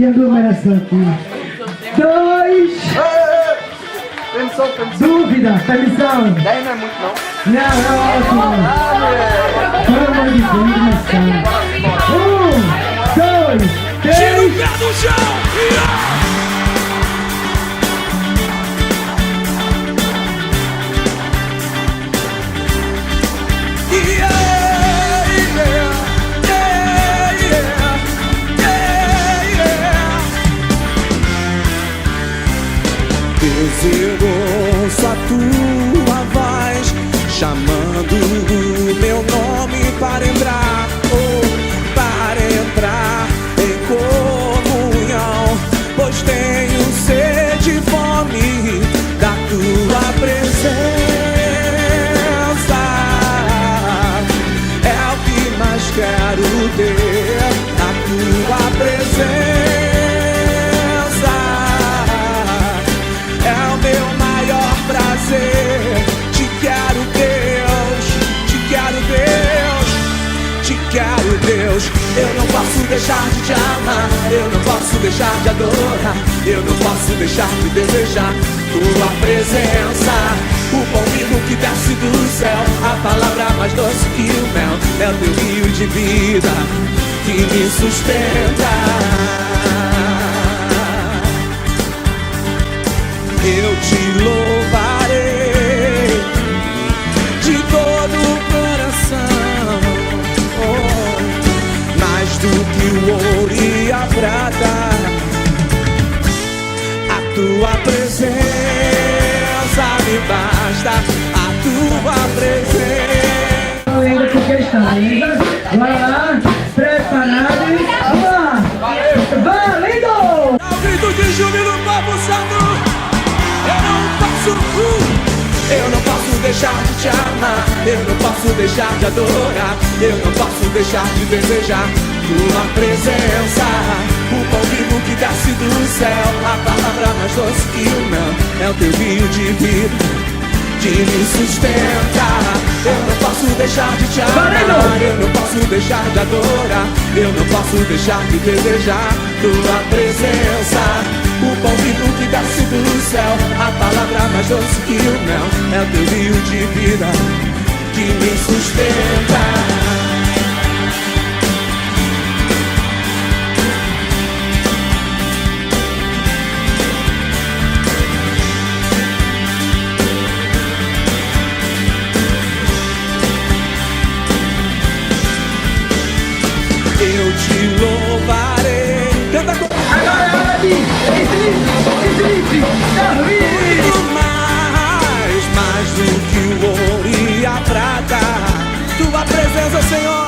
Que aglomeração aqui. 2. Permissão. Dúvida, permissão. 10 não é muito, não. Não, é ótimo. Pelo amor de Deus, permissão. 1, 2, 3. Tira o pé do chão. Deus, eu ouço a tua voz chamando o meu nome para entrar, em comunhão, pois tenho sede e fome da tua presença. É o que mais quero ter, a tua presença. Te quero, Deus, te quero, Deus, te quero, Deus. Eu não posso deixar de te amar, eu não posso deixar de adorar, eu não posso deixar de desejar tua presença. O pão vivo que desce do céu, a palavra mais doce que o mel, é o teu rio de vida que me sustenta. Eu te louvarei de todo o coração, mais do que o ouro e a prata. A tua presença me basta, a tua presença. Ainda porque está ainda. Vai lá, preparado e vamos lá. Valendo! Dá um grito de júbilo, Papo Santo. Eu não posso deixar de te amar, eu não posso deixar de adorar, eu não posso deixar de desejar tua presença. O pão vivo que desce do céu, a palavra mais doce que o mel, é o teu rio de vida que me sustenta. Eu não posso deixar de te amar, eu não posso deixar de adorar, eu não posso deixar de desejar tua presença. O pão vivo que desce do céu, a palavra mais doce que o mel, é o teu rio de vida que me sustenta. Eu te louvarei. Canta com... Agora é hora de Felipe, mais do que o ouro e a prata. Tua presença, Senhor.